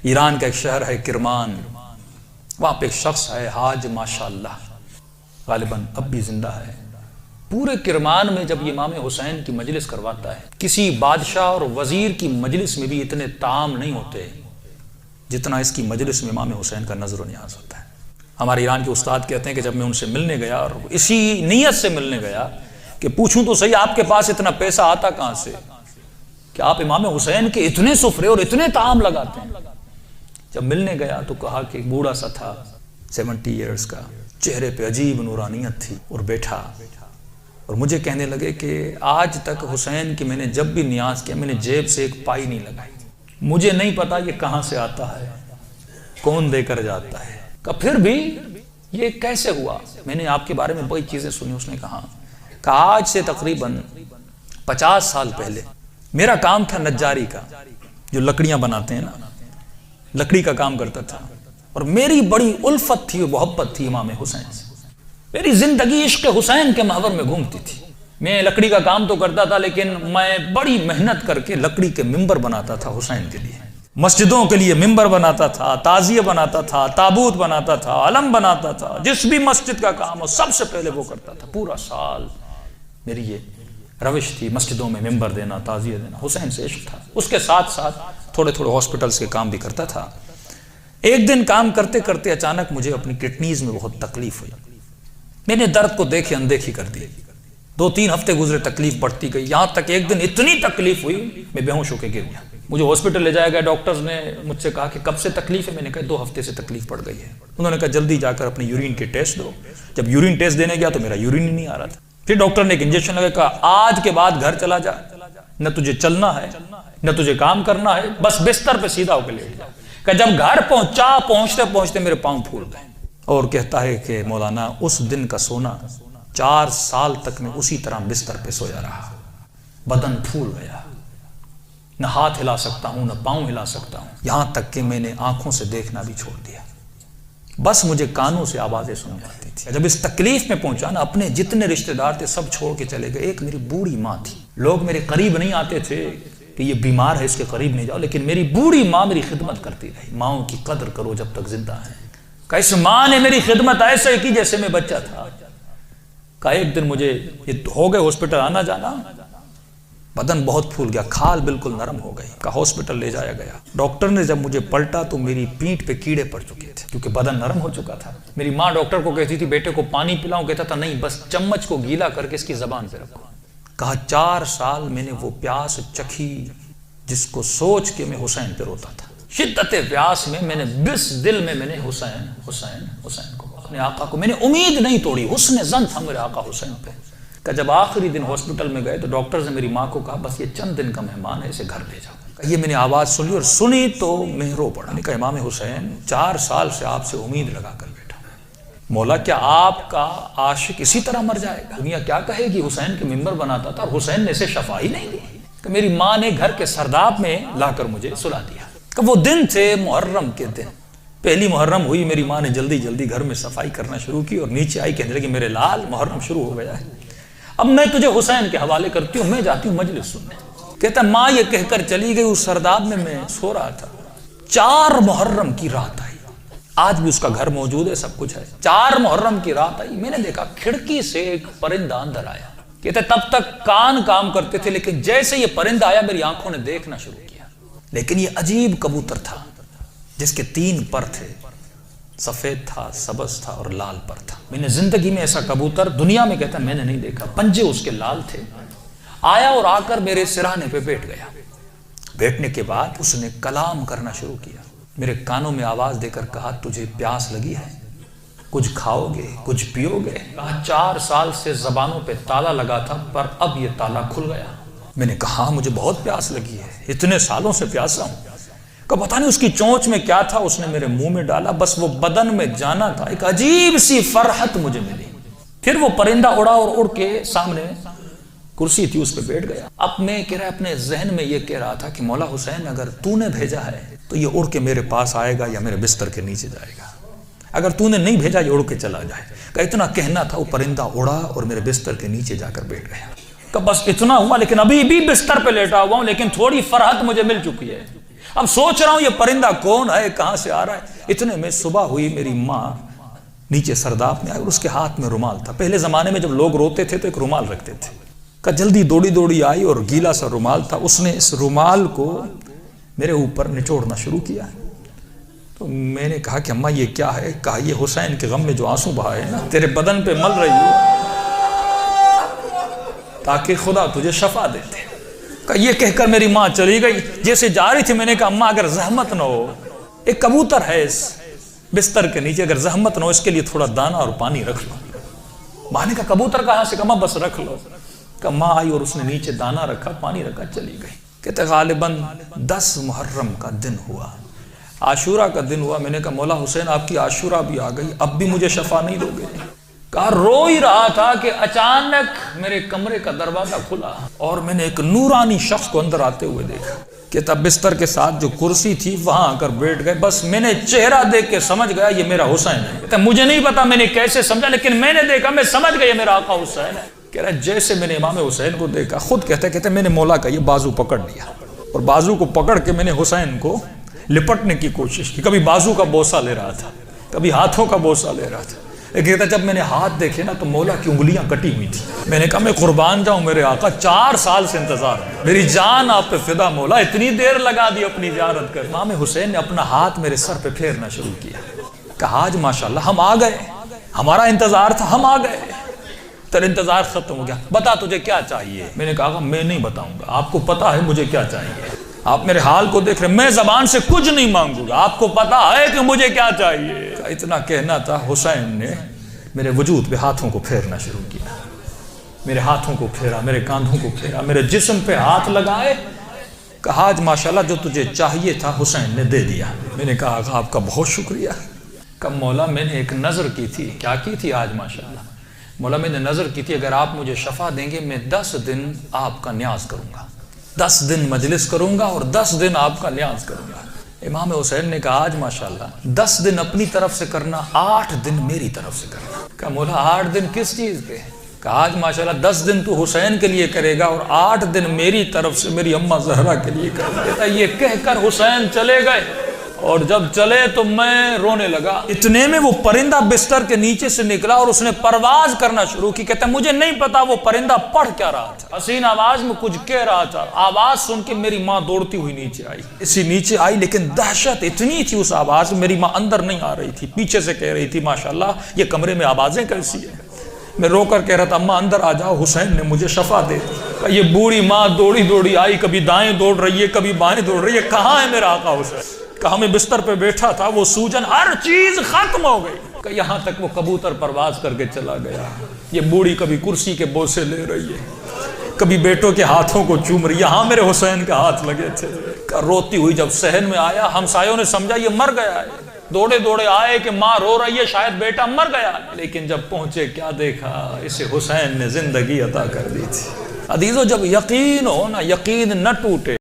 ایران کا ایک شہر ہے کرمان، وہاں پہ ایک شخص ہے حاج ماشاءاللہ، غالباً اب بھی زندہ ہے۔ پورے کرمان میں جب امام حسین کی مجلس کرواتا ہے، کسی بادشاہ اور وزیر کی مجلس میں بھی اتنے طعام نہیں ہوتے جتنا اس کی مجلس میں امام حسین کا نظر و نیاز ہوتا ہے۔ ہمارے ایران کے استاد کہتے ہیں کہ جب میں ان سے ملنے گیا اور اسی نیت سے ملنے گیا کہ پوچھوں تو صحیح آپ کے پاس اتنا پیسہ آتا کہاں سے کہ آپ امام حسین کے اتنے سفرے اور اتنے طعام لگاتے ہیں۔ جب ملنے گیا تو کہا کہ بوڑھا سا تھا 70 ایئرز کا، چہرے پہ عجیب نورانیت تھی، اور بیٹھا اور مجھے کہنے لگے کہ آج تک حسین کی میں نے جب بھی نیاز کیا میں نے جیب سے ایک پائی نہیں لگائی، مجھے نہیں پتا یہ کہاں سے آتا ہے، کون دے کر جاتا ہے، کہ پھر بھی یہ کیسے ہوا؟ میں نے آپ کے بارے میں بڑی چیزیں سنی۔ اس نے کہا کہ آج سے تقریباً 50 سال پہلے میرا کام تھا نجاری کا، جو لکڑیاں بناتے ہیں نا، لکڑی کا کام کرتا تھا، اور میری بڑی الفت تھی اور محبت تھی امام حسین سے، میری زندگی عشق حسین کے محور میں گھومتی تھی۔ میں لکڑی کا کام تو کرتا تھا لیکن میں بڑی محنت کر کے لکڑی کے ممبر بناتا تھا حسین کے لیے، مسجدوں کے لیے ممبر بناتا تھا، تعزیہ بناتا تھا، تابوت بناتا تھا، علم بناتا تھا، جس بھی مسجد کا کام ہو سب سے پہلے وہ کرتا تھا۔ پورا سال میری یہ روش تھی، مسجدوں میں ممبر دینا، تعزیہ دینا، حسین سے عشق تھا۔ اس کے ساتھ ساتھ تھوڑے تھوڑے ہاسپٹلز کے کام بھی کرتا تھا۔ ایک دن کام کرتے کرتے اچانک مجھے اپنی کڈنیز میں بہت تکلیف ہوئی، میں نے درد کو دیکھے اندیکھی کر دی، 2-3 ہفتے گزرے، تکلیف بڑھتی گئی، یہاں تک ایک دن اتنی تکلیف ہوئی میں بے ہوش ہو کے گر گیا۔ مجھے ہاسپٹل لے جایا گیا، ڈاکٹرز نے مجھ سے کہا کہ کب سے تکلیف ہے؟ میں نے کہا 2 ہفتے سے تکلیف پڑ گئی ہے۔ انہوں نے کہا جلدی جا کر اپنے یورین کے ٹیسٹ دو۔ جب یورین ٹیسٹ دینے گیا تو میرا یورین ہی نہیں آ رہا تھا۔ پھر ڈاکٹر نے ایک انجیکشن لگا، کہا آج کے بعد گھر چلا جا، نہ تجھے چلنا ہے نہ تجھے کام کرنا ہے، بس بستر پہ سیدھا ہو کے لیٹ جا۔ کہ جب گھر پہنچتے پہنچتے میرے پاؤں پھول گئے۔ اور کہتا ہے کہ مولانا اس دن کا سونا 4 سال تک میں اسی طرح بستر پہ سویا رہا، بدن پھول گیا، نہ ہاتھ ہلا سکتا ہوں نہ پاؤں ہلا سکتا ہوں، یہاں تک کہ میں نے آنکھوں سے دیکھنا بھی چھوڑ دیا، بس مجھے کانوں سے آوازیں سن جاتی تھی۔ جب اس تکلیف میں پہنچا نا، اپنے جتنے رشتہ دار تھے سب چھوڑ کے چلے گئے۔ ایک میری بوڑھی ماں تھی، لوگ میرے قریب نہیں آتے تھے کہ یہ بیمار ہے اس کے قریب نہیں جاؤ، لیکن میری بوڑھی ماں میری خدمت کرتی رہی۔ ماؤں کی قدر کرو جب تک زندہ ہیں۔ کہ اس ماں نے میری خدمت ایسے کی جیسے میں بچہ تھا۔ کہ ایک دن مجھے یہ ہو گئے ہاسپٹل آنا جانا، بدن بہت پھول گیا، کھال بالکل نرم ہو گئی، کہ ہاسپٹل لے جایا گیا۔ ڈاکٹر نے جب مجھے پلٹا تو میری پیٹھ پہ کیڑے پڑ چکے تھے کیونکہ بدن نرم ہو چکا تھا۔ میری ماں ڈاکٹر کو کہتی تھی بیٹے کو پانی پلاؤں، کہتا تھا نہیں، بس چمچ کو گیلا کر کے اس کی زبان پہ رکھو۔ کہا 4 سال میں نے وہ پیاس چکھی جس کو سوچ کے میں حسین پہ روتا تھا۔ شدت پیاس میں میں نے بس دل میں نے حسین حسین حسین کو، اپنے آقا کو، میں نے امید نہیں توڑی، حسن ظن تھا میرے آقا حسین پہ۔ کہ جب آخری دن ہاسپٹل میں گئے تو ڈاکٹر نے میری ماں کو کہا بس یہ چند دن کا مہمان ہے، اسے گھر لے جاؤ۔ یہ میں نے آواز سنی اور سنی تو میں رو پڑا۔ میں نے کہا امام حسین 4 سال سے آپ سے امید لگا کر بیٹھا، مولا کیا آپ کا عاشق اسی طرح مر جائے گا؟ دنیا کیا کہے گی؟ حسین کے ممبر بناتا تھا اور حسین نے اسے شفا ہی نہیں دی۔ کہ میری ماں نے گھر کے سرداب میں لا کر مجھے سلا دیا۔ کہ وہ دن تھے محرم کے دن، پہلی محرم ہوئی، میری ماں نے جلدی جلدی گھر میں صفائی کرنا شروع کی اور نیچے آئی کہنے لگی میرے لال محرم شروع ہو گیا ہے، اب میں تجھے حسین کے حوالے کرتی ہوں، میں جاتی ہوں مجلس سننے۔ کہتا ماں یہ کہہ کر چلی گئی، اس سرداب میں سو رہا تھا، 4 محرم کی رات آئی، آج بھی اس کا گھر موجود ہے، سب کچھ ہے۔ 4 محرم کی رات آئی، میں نے دیکھا کھڑکی سے ایک پرندہ اندر آیا۔ کہتے تب تک کان کام کرتے تھے لیکن جیسے یہ پرندہ آیا میری آنکھوں نے دیکھنا شروع کیا۔ لیکن یہ عجیب کبوتر تھا جس کے 3 پر تھے، سفید تھا، سبز تھا اور لال پر تھا۔ میں نے زندگی میں ایسا کبوتر دنیا میں کہتا میں نے نہیں دیکھا، پنجے اس کے لال تھے۔ آیا اور آ کر میرے سرانے پہ بیٹھ گیا۔ بیٹھنے کے بعد اس نے کلام کرنا شروع کیا، میرے کانوں میں آواز دے کر کہا تجھے پیاس لگی ہے، کچھ کھاؤ گے، کچھ پیو گے؟ کہا 4 سال سے زبانوں پہ تالا لگا تھا پر اب یہ تالا کھل گیا۔ میں نے کہا مجھے بہت پیاس لگی ہے، اتنے سالوں سے پیاسا ہوں۔ کہ پتہ نہیں اس کی چونچ میں کیا تھا، اس نے میرے منہ میں ڈالا، بس وہ بدن میں جانا تھا، ایک عجیب سی فرحت مجھے ملی۔ پھر وہ پرندہ اڑا اور اڑ کے سامنے کرسی تھی اس پہ بیٹھ گیا۔ اب میں کہہ رہا اپنے ذہن میں یہ کہہ رہا تھا کہ مولا حسین اگر تو نے بھیجا ہے تو یہ اڑ کے میرے پاس آئے گا یا میرے بستر کے نیچے جائے گا، اگر تو نے نہیں بھیجا یہ اڑ کے چلا جائے۔ کہ اتنا کہنا تھا، وہ پرندہ اڑا اور میرے بستر کے نیچے جا کر بیٹھ گیا۔ کہ بس اتنا ہوا، لیکن ابھی بھی بستر پہ لیٹا ہوا ہوں، لیکن تھوڑی فرحت مجھے مل چکی ہے۔ اب سوچ رہا ہوں یہ پرندہ کون ہے، کہاں سے آ رہا ہے۔ اتنے میں صبح ہوئی، میری ماں نیچے سرداب میں آئی اور اس کے ہاتھ میں رومال تھا۔ پہلے زمانے میں جب لوگ روتے تھے تو ایک رومال رکھتے تھے۔ کہ جلدی دوڑی دوڑی آئی اور گیلا سا رومال تھا، اس نے اس رومال کو میرے اوپر نچوڑنا شروع کیا۔ تو میں نے کہا کہ اماں یہ کیا ہے؟ کہا یہ حسین کے غم میں جو آنسو بہائے نا تیرے بدن پہ مل رہی ہو تاکہ خدا تجھے شفا دیتے۔ کہ یہ کہہ کر میری ماں چلی گئی۔ جیسے جا رہی تھی میں نے کہا اماں اگر زحمت نہ ہو، ایک کبوتر ہے اس بستر کے نیچے، اگر زحمت نہ ہو اس کے لیے تھوڑا دانہ اور پانی رکھ لو۔ ماں نے کہا کبوتر کہاں سے؟ کہا بس رکھ لو۔ کہ ماں آئی اور اس نے نیچے دانہ رکھا، پانی رکھا، چلی گئی۔ کہتے غالباً 10 محرم کا دن ہوا، عاشورہ کا دن ہوا۔ میں نے کہا مولا حسین آپ کی عاشورہ بھی آ گئی، اب بھی مجھے شفا نہیں دو گے؟ کہا رو ہی رہا تھا کہ اچانک میرے کمرے کا دروازہ کھلا اور میں نے ایک نورانی شخص کو اندر آتے ہوئے دیکھا۔ کہ تب بستر کے ساتھ جو کرسی تھی وہاں آ کر بیٹھ گئے۔ بس میں نے چہرہ دیکھ کے سمجھ گیا یہ میرا حسین ہے۔ کہتا مجھے نہیں پتا میں نے کیسے سمجھا، لیکن میں نے دیکھا، میں سمجھ گیا یہ میرا آقا حسین ہے۔ کہہ رہا جیسے میں نے امام حسین کو دیکھا، خود کہتے میں نے مولا کا یہ بازو پکڑ لیا اور بازو کو پکڑ کے میں نے حسین کو لپٹنے کی کوشش کی۔ کبھی بازو کا بوسہ لے رہا تھا، کبھی ہاتھوں کا بوسہ لے رہا تھا۔ کہتا جب میں نے ہاتھ دیکھے نا تو مولا کی انگلیاں کٹی ہوئی تھی۔ میں نے کہا میں قربان جاؤں میرے آقا، 4 سال سے انتظار ہے، میری جان آپ پہ فدا مولا، اتنی دیر لگا دی اپنی زیارت کر۔ امام حسین نے اپنا ہاتھ میرے سر پہ پھیرنا شروع کیا۔ کہا آج ماشاءاللہ ہم آ گئے، ہمارا انتظار تھا، ہم آ گئے، تیرا انتظار ختم ہو گیا، بتا تجھے کیا چاہیے؟ میں نے کہا میں نہیں بتاؤں گا، آپ کو پتا ہے مجھے کیا چاہیے، آپ میرے حال کو دیکھ رہے، میں زبان سے کچھ نہیں مانگوں گا، آپ کو پتا ہے کہ مجھے کیا چاہیے۔ اتنا کہنا تھا، حسین نے میرے وجود پہ ہاتھوں کو پھیرنا شروع کیا، میرے ہاتھوں کو پھیرا، میرے کاندھوں کو پھیرا، میرے جسم پہ ہاتھ لگائے۔ کہا آج ماشاءاللہ جو تجھے چاہیے تھا حسین نے دے دیا۔ میں نے کہا آقا آپ کا بہت شکریہ۔ کہ مولا میں نے ایک نظر کی تھی۔ کیا کی تھی آج ماشاءاللہ؟ مولا میں نے نظر کی تھی اگر آپ مجھے شفا دیں گے میں 10 دن آپ کا نیاز کروں گا، 10 دن مجلس کروں گا اور 10 دن آپ کا نیاز کروں گا۔ امام حسین نے کہا آج ماشاءاللہ 10 دن اپنی طرف سے کرنا، 8 دن میری طرف سے کرنا۔ کہا مولا 8 دن کس چیز پہ؟ کہا آج ماشاءاللہ 10 دن تو حسین کے لیے کرے گا اور 8 دن میری طرف سے میری اماں زہرا کے لیے کرے گا۔ کہتا یہ کہہ کر حسین چلے گئے اور جب چلے تو میں رونے لگا۔ اتنے میں وہ پرندہ بستر کے نیچے سے نکلا اور اس نے پرواز کرنا شروع کی۔ کہتا مجھے نہیں پتا وہ پرندہ پڑھ کیا رہا تھا، حسین آواز میں کچھ کہہ رہا تھا۔ آواز سن کے میری ماں دوڑتی ہوئی نیچے آئی، اسی نیچے آئی، لیکن دہشت اتنی تھی اس آواز میں، میری ماں اندر نہیں آ رہی تھی، پیچھے سے کہہ رہی تھی ماشاءاللہ یہ کمرے میں آوازیں کیسی ہیں۔ میں رو کر کہہ رہا تھا اماں اندر آ جاؤ، حسین نے مجھے شفا دے دی۔ یہ بوڑھی ماں دوڑی دوڑی آئی، کبھی دائیں دوڑ رہی ہے کبھی بائیں دوڑ رہی ہے، کہاں ہے میرا آقا حسین؟ کہا میں بستر پہ بیٹھا تھا، وہ سوجن ہر چیز ختم ہو گئی، کہ یہاں تک وہ کبوتر پرواز کر کے چلا گیا۔ یہ بوڑھی کبھی کرسی کے بوسے لے رہی ہے، کبھی بیٹوں کے ہاتھوں کو چوم رہی ہے، یہاں میرے حسین کے ہاتھ لگے تھے۔ روتی ہوئی جب صحن میں آیا، ہمسایوں نے سمجھا یہ مر گیا ہے، دوڑے دوڑے آئے کہ ماں رو رہی ہے شاید بیٹا مر گیا، لیکن جب پہنچے کیا دیکھا، اسے حسین نے زندگی عطا کر دی تھی۔ عزیزو جب یقین ہو نا، یقین نہ ٹوٹے۔